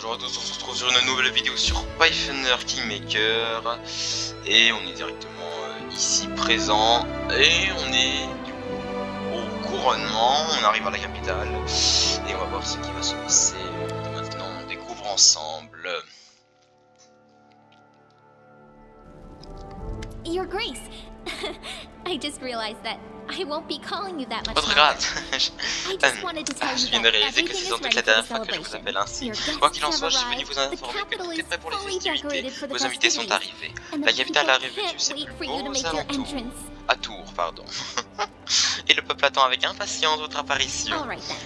bonjour à tous, on se retrouve sur une nouvelle vidéo sur Pathfinder Kingmaker. Et on est directement ici présent. Et on est du coup au couronnement, on arrive à la capitale. Et on va voir ce qui va se passer maintenant, on découvre ensemble. Your Grace, I just realized that I won't be calling you that much Votre longer. grâce, Je viens de réaliser que c'est sans doute la dernière fois que je vous appelle ainsi. Quoi qu'il en soit, je suis venu vous informer que tout est prêt pour les festivités. Vos invités sont arrivés. La capitale a revêtu ses plus beaux alentours. À Tours, pardon. Et le peuple attend avec impatience votre apparition.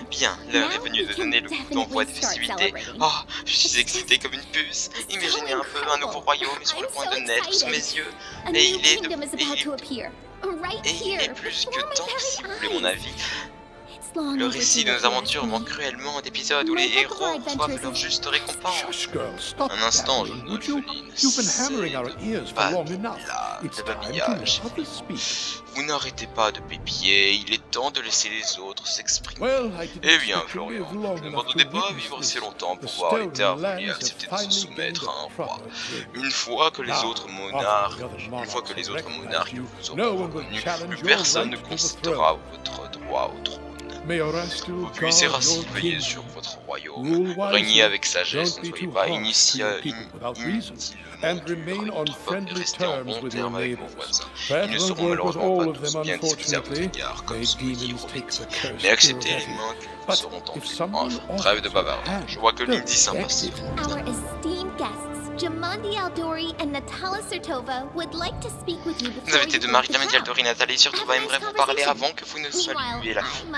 Bien, l'heure est venue de donner le coup d'envoi des festivités. Oh, je suis excité comme une puce. Imaginez un peu un nouveau royaume sur le point de naître sous mes yeux. Et il est plus que temps, si vous voulez mon avis. Le récit de nos aventures manque cruellement d'épisodes où les héros reçoivent leur juste récompense. Un instant, jeune Wolfeline, c'est pas de babillage. Vous n'arrêtez pas de pépier, il est temps de laisser les autres s'exprimer. Eh bien, Florian, je ne m'attendais pas à vivre assez longtemps pour voir les terres venir accepter de se soumettre à un roi. Une fois que les autres monarques vous auront reconnu, plus personne ne contestera votre droit au trône. Vous puissiez ainsi veiller sur votre royaume, régnez avec sagesse, ne soyez pas inutilement et restez en bon terme avec vos voisins. Ils ne seront malheureusement pas tous bien disposés à votre égard, comme son petit Rovetti, mais acceptez les mains qui vous seront tendues. Enfin, trêve de bavardage, je vois que l'île dit sympathique. Les invités de Marika, Medialdori, Nathalie surtout aimeraient vous parler avant que vous ne saluiez la foule.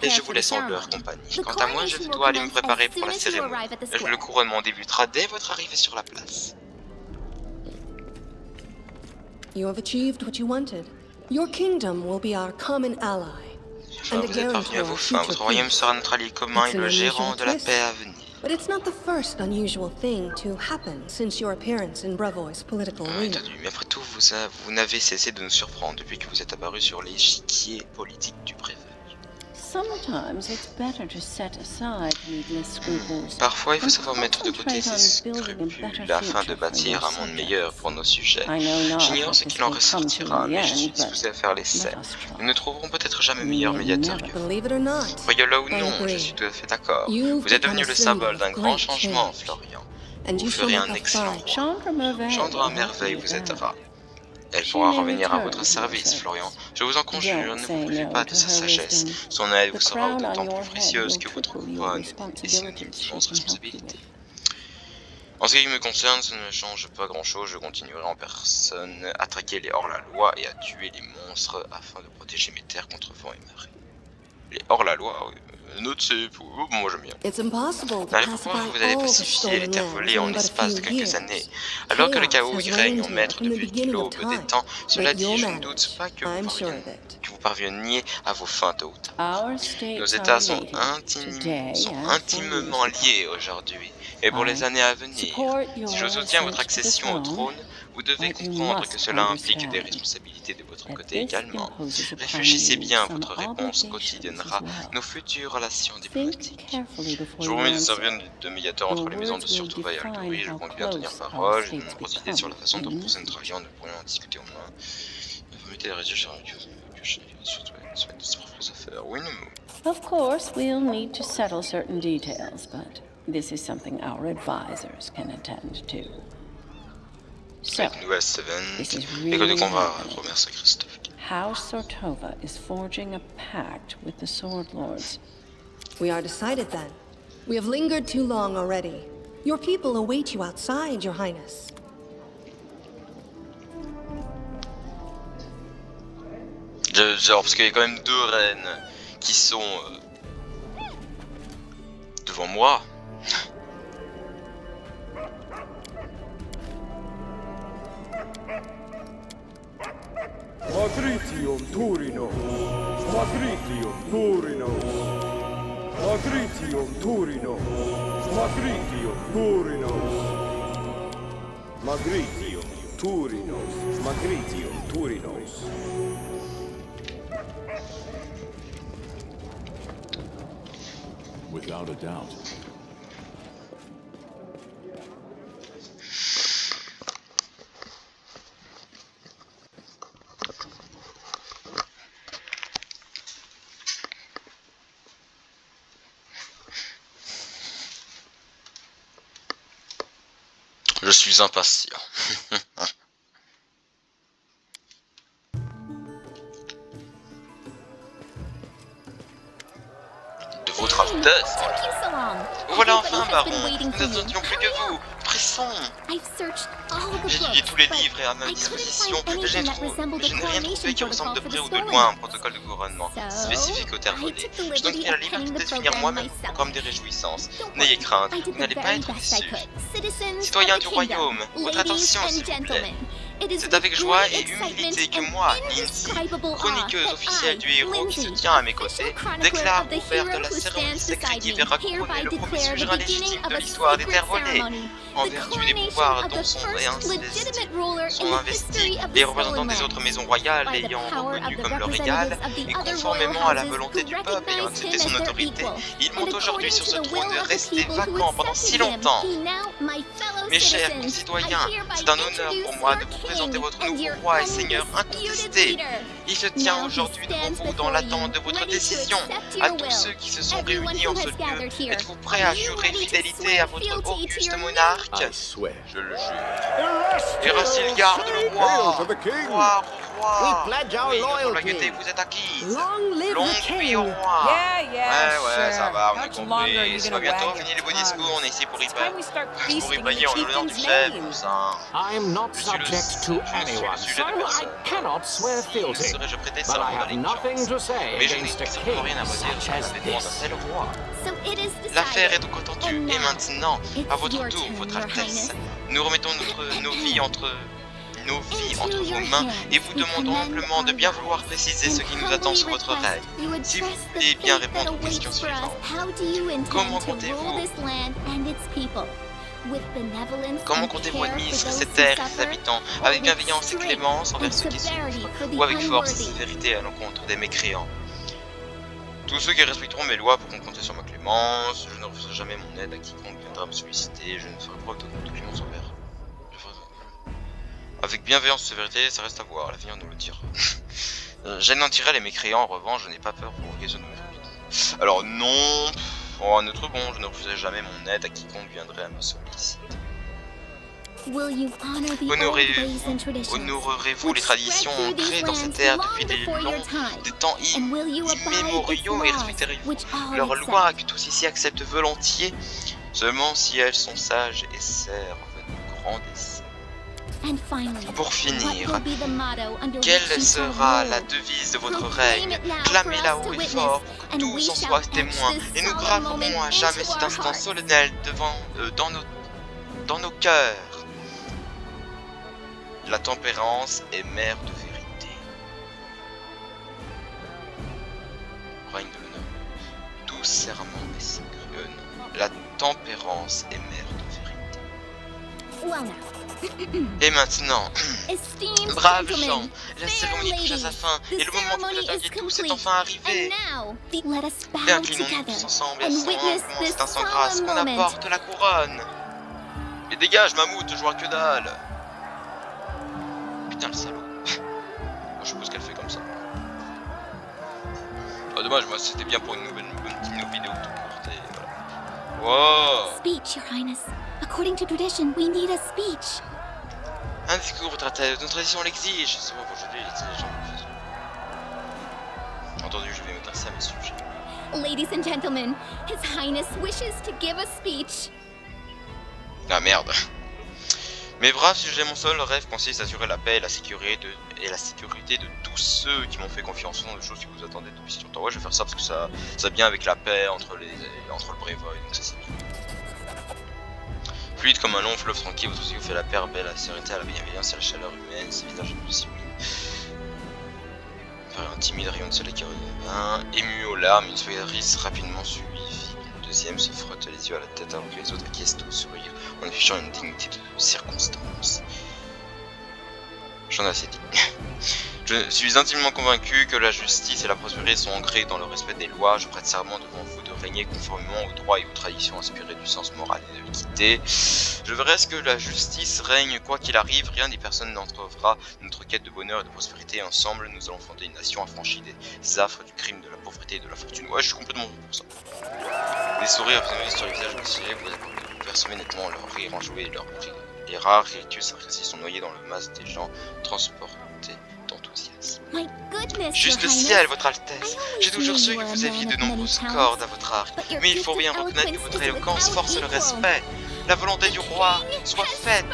Et je vous laisse en leur compagnie. Quant à moi, je dois aller me préparer pour la cérémonie. Le couronnement débutera dès votre arrivée sur la place. You have achieved what you wanted. Your kingdom will be our common ally. Enfin, vous êtes parvenu à vos fins. Votre royaume sera notre allié commun et le gérant de la paix à venir. But it's not the first unusual thing to happen since your appearance in Brevois political arena. Mais après tout, vous n'avez cessé de nous surprendre depuis que vous êtes apparu sur l'échiquier politique du Brevois. Parfois, il faut savoir mettre de côté ses scrupules afin de bâtir un monde meilleur pour nos sujets. J'ignore ce qu'il en ressortira, mais je suis disposé à faire l'essai. Nous ne trouverons peut-être jamais meilleur médiateur que vous. Croyez-le ou non, je suis tout à fait d'accord. Vous êtes devenu le symbole d'un grand changement, Florian. Vous ferez un excellent roi. Chandra à merveille vous aidera. Elle pourra revenir à votre service, Florian. Je vous en conjure, ne vous privez pas de sa sagesse. Son aide vous sera d'autant plus précieuse que votre couronne est synonyme d'immense responsabilité. En ce qui me concerne, ça ne change pas grand-chose. Je continuerai en personne à traquer les hors-la-loi et à tuer les monstres afin de protéger mes terres contre vent et marée. Les hors-la-loi, notez, moi j'aime bien. Dans les pouvoirs, vous allez pacifier les terres volées en l'espace de quelques années. Alors que le chaos y règne en maître depuis l'aube des temps, cela dit, je ne doute pas que vous parveniez à vos fins tôt ou tard. Nos états sont intimement liés aujourd'hui, et pour les années à venir. Si je soutiens votre accession au trône, vous devez comprendre que cela implique des responsabilités de votre côté également. Réfléchissez bien, votre réponse quotidiennera nos futures relations diplomatiques. Je vous remets de servir de médiateur entre les maisons de Surtova et Aldori. Je compte bien tenir parole. J'ai de nombreuses idées sur la façon dont vous Centralian, nous pourrions en discuter au moins. Permettez de réagir avec vous. Oui, nous. Of course, we'll need to settle certain details, but this is something our advisors can attend to. So, this is really House Surtova is forging a pact with the Sword Lords. We are decided then. We have lingered too long already. Your people await you outside, Your Highness. Genre, parce qu'il y a quand même deux reines qui sont devant moi. Magritium Turino. Magritium Turino. Magritium Turino. Magritium Turino. Magritium Turino. Magritium Turino. Without a doubt. Je suis impatient. De votre Altesse. Voilà enfin, baron. Nous n'attendions plus que vous. Pressons. J'ai étudié tous les livres et à ma disposition, mais je n'ai rien trouvé qui ressemble de près ou de loin à un protocole de couronnement spécifique au terre volée. J'ai donc pris la liberté de définir moi-même le programme des réjouissances. N'ayez crainte, vous n'allez pas être déçus. Citoyens du royaume, votre attention s'il vous plaît. C'est avec joie et humilité que moi, Nincy, chroniqueuse officielle du héros qui se tient à mes côtés, déclare ouverte la cérémonie sacrée qui verra couronner le premier suzerain légitime de l'histoire des terres volées. En vertu des pouvoirs dont sont investis les représentants des autres maisons royales l'ayant reconnu comme leur égal, et conformément à la volonté du peuple ayant accepté son autorité, il monte aujourd'hui sur ce trône resté vacant pendant si longtemps. Mes chers concitoyens, c'est un honneur pour moi de vous présenter votre nouveau roi et seigneur incontesté. Il se tient aujourd'hui devant vous dans l'attente de votre décision. À tous ceux qui se sont réunis en ce lieu, êtes-vous prêts à jurer fidélité à votre auguste monarque? Je le jure. Et garde le roi. Roi. Oui, notre loyauté vous est acquise. Longue vie au roi. Ouais, ça va, on est compris. C'est pas bientôt fini les beaux discours, on est ici pour y bailler en l'honneur du chef, tout ça. Je suis le sujet de personne. Ne serais-je prêter serment d'allégeance? Mais je n'ai strictement rien à me dire à la défense d'un tel roi. L'affaire est donc entendue, et maintenant, à votre tour, votre Altesse, nous remettons nos vies entre vos mains et vous demandons humblement de bien vouloir préciser ce qui nous attend sous votre règne. Si vous voulez bien répondre aux questions suivantes. Comment comptez-vous administrer cette terre et ses habitants, avec bienveillance et clémence envers ceux qui souffrent, ou avec force et sévérité à l'encontre des mécréants? Tous ceux qui respecteront mes lois pourront compter sur ma clémence, je ne refuserai jamais mon aide à quiconque viendra me solliciter, je ne ferai preuve d'aucune clémence envers. Avec bienveillance et sévérité, ça reste à voir, l'avenir nous le dira. J'anéantirai les mécréants, en revanche, je n'ai pas peur pour raison de mes. Alors non, en notre bon, je ne refuserai jamais mon aide à quiconque viendrait à me solliciter. Honorerez-vous les traditions ancrées dans cette terre depuis des temps immémoriaux et respecterez-vous leurs lois que tous ici acceptent volontiers, seulement si elles sont sages et servent nos grands desseins. Pour finir, quelle sera la devise de votre règne? Clamez-la haut et fort pour que tous en soient témoins, et nous graverons à jamais cet instant solennel dans nos cœurs. La tempérance est mère de vérité. Règne de l'honneur. Doux serment et sacré. La tempérance est mère de vérité. Et maintenant, braves gens, la cérémonie touche à sa fin et le moment que vous attendiez tous est enfin arrivé. Et inclinons-nous tous ensemble et attendons cet instant grâce qu'on apporte la couronne. Et dégage, mammouth, je vois que dalle. Putain, le salaud. Moi, je suppose qu'elle fait comme ça. Ah, dommage, moi c'était bien pour une petite vidéo tout courte et voilà. Wow. Speech, Your Highness. According to tradition, we need a speech. Un discours, votre Altesse, notre tradition l'exige. C'est bon, aujourd'hui, les gens le font. Entendu, je vais m'intéresser à mes sujets. Ladies and gentlemen, His Highness wishes to give a speech. Ah merde. Mes braves sujets, mon seul rêve consiste à assurer la paix et la sécurité de tous ceux qui m'ont fait confiance. Ce sont des choses que vous attendez depuis si longtemps. Ouais, je vais faire ça parce que ça va bien avec la paix entre le Brévois, donc ça c'est bien. Fluide comme un long fleuve tranquille, votre vous fait la paix, la sérénité, la bienveillance et la chaleur humaine, ses visages possibles. Par un timide rayon de soleil qui revient, ému aux larmes, une souris rapidement suivie. Le deuxième se frotte les yeux à la tête avant que les autres acquiescent au sourire, en affichant une dignité de circonstance. J'en ai assez dit. Je suis intimement convaincu que la justice et la prospérité sont ancrées dans le respect des lois. Je prête serment devant vous de régner conformément aux droits et aux traditions inspirées du sens moral et de l'équité. Je verrai à ce que la justice règne quoi qu'il arrive, rien ni personne n'entrevra notre quête de bonheur et de prospérité. Ensemble, nous allons fonder une nation affranchie des affres du crime, de la pauvreté et de la fortune. Ouais, je suis complètement pour ça. Les sourires sur les visages de vous percevez nettement leur rire enjoué et leur Les rares rictus récits sont noyés dans le masse des gens transportés d'enthousiasme. Juste le ciel, votre Altesse. J'ai toujours su que vous aviez de nombreuses cordes à votre arc, mais il faut bien reconnaître que votre éloquence force le respect. La volonté du roi soit faite.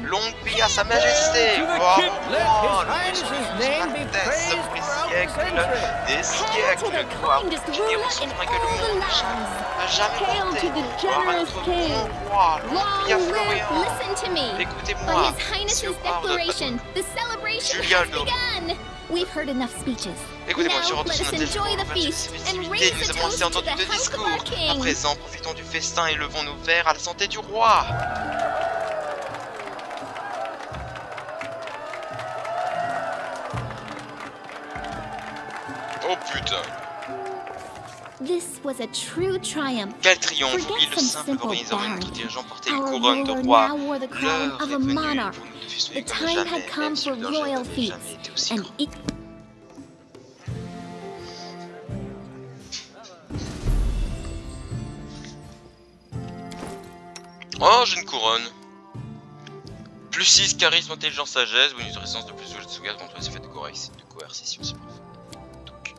Longue vie à sa majesté. Gloire au roi, loué soit son Altesse pour les siècles des siècles. Gloire au génie au souverain que le monde n'a jamais porté. Gloire à notre bon roi, longue vie à Florian. Écoutez-moi, monsieur Julia Lord. We've heard enough speeches. Écoutez-moi, sur Now, let us enjoy the feast and raise nous a avons assez toast to entendu the de health of discours. our À king. présent, profitons du festin et levons nos verres à la santé du roi. Oh putain. This was a true triumph. Quel triomphe! Oui, Forget le some simple simple organisant barn. notre dirigeant portait une Our couronne de ruler roi. now wore the crown L'heure of est a venue monarch. pour nous The diffuser comme time jamais, had come même for si le danger royal n'avait feats jamais été aussi and grand. Oh, j'ai une couronne. Plus 6, charisme, intelligence, sagesse, bonus de résistance de plus de sauvegarde contre les effets de coercition, c'est parfait. Donc,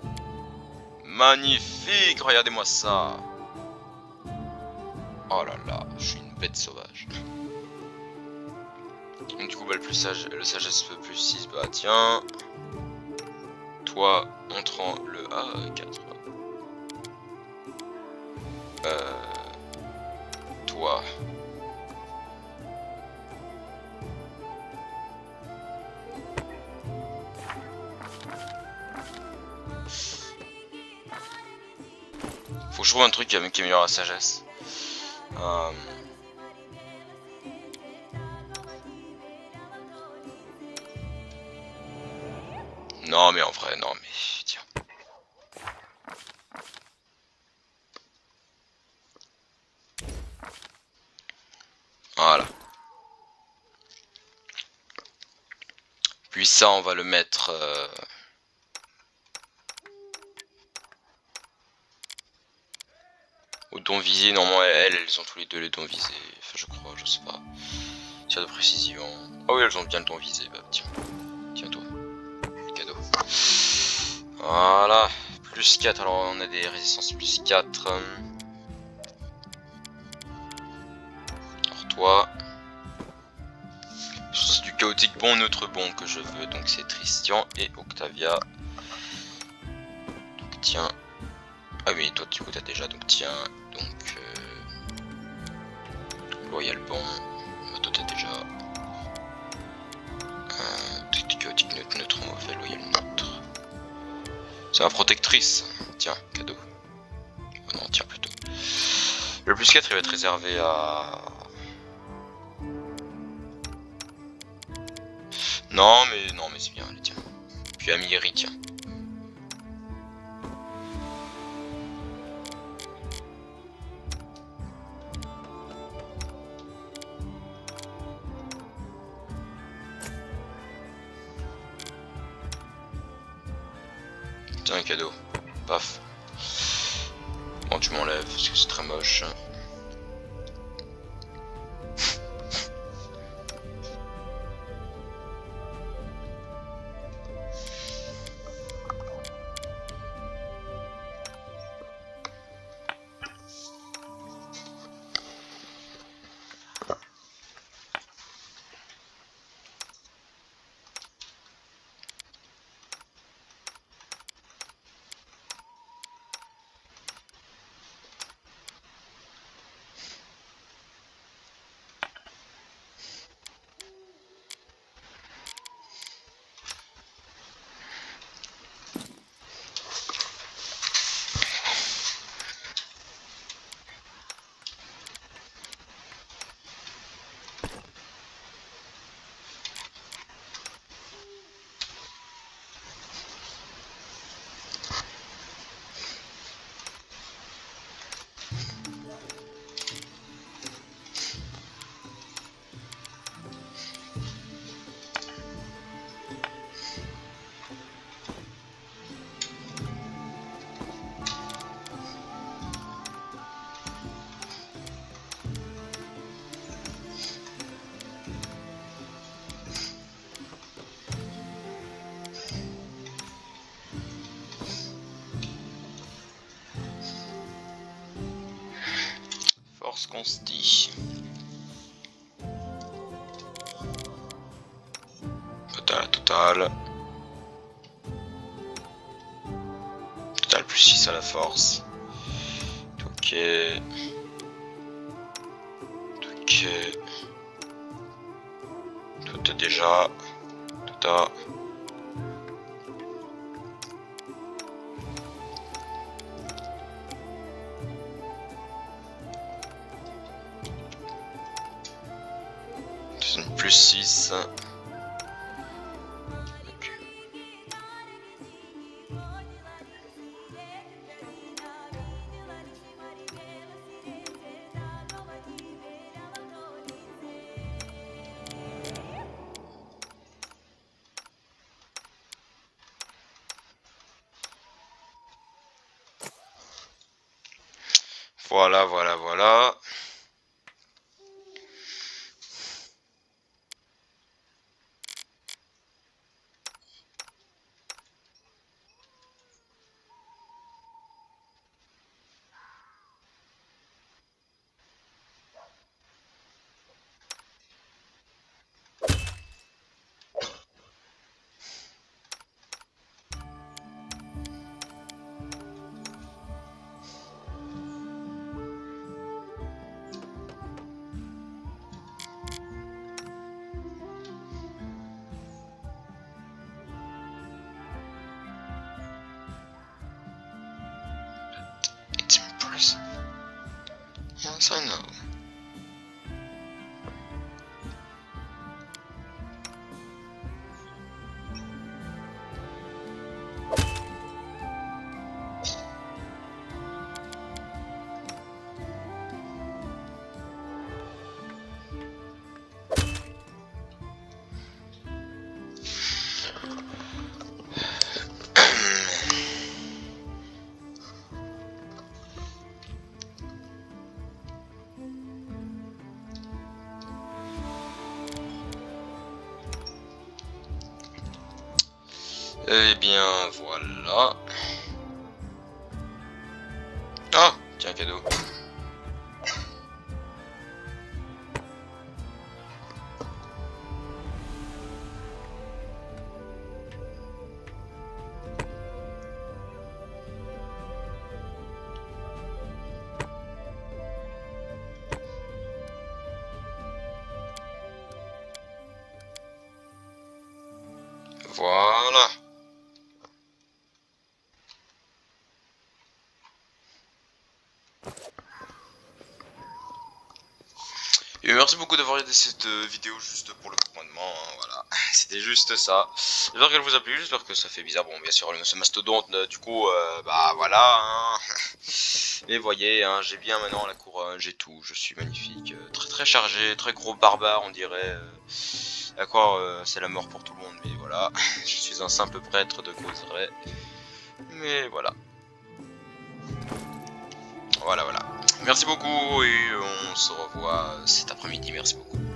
magnifique, regardez-moi ça. Oh là là, je suis une bête sauvage. Donc, du coup, bah, le sagesse plus 6, bah tiens. Toi, entrant le A4. Toi. Faut que je trouve un truc qui améliore la sagesse. Non mais en vrai, non mais tiens. Voilà. Puis ça, on va le mettre... au don visé. Normalement, elles ont tous les deux les dons visés. Enfin, je crois, je sais pas. Tir de précision. Ah oui, elles ont bien le don visé. Bah tiens. Tiens toi. Cadeau. Voilà. Plus 4. Alors on a des résistances plus 4. Alors toi. C'est du chaotique bon, neutre bon que je veux. Donc c'est Tristian et Octavia. Donc tiens. Ah oui, toi du coup t'as déjà, donc tiens. Donc Loyal bon. Bah, toi t'as déjà. Chaotique neutre, neutre mauvais, loyal neutre. C'est ma protectrice. Tiens, cadeau. Oh non, tiens plutôt. Le plus 4 il va être réservé à... Non mais c'est bien, allez tiens. Puis à Mieri, tiens. Tiens un cadeau. Paf. Bon tu m'enlèves parce que c'est très moche. voir ce qu'on se dit. Total plus 6 à la force. Ok. Tout est déjà. Tout a. C'est une plus 6. Voilà. It's impressive. Yes, I know. Eh bien, voilà. Ah, tiens, cadeau. Voilà. Et merci beaucoup d'avoir regardé cette vidéo juste pour le commandement, hein, voilà, c'était juste ça. J'espère qu'elle vous a plu, j'espère que ça fait bizarre, bon bien sûr ce mastodonte, du coup, bah voilà, hein. Mais voyez, hein, j'ai bien maintenant la couronne, j'ai tout, je suis magnifique, très chargé, très gros barbare on dirait, d'accord, c'est la mort pour tout le monde, mais voilà, je suis un simple prêtre de causerait, mais voilà. Voilà. Merci beaucoup et on se revoit cet après-midi. Merci beaucoup.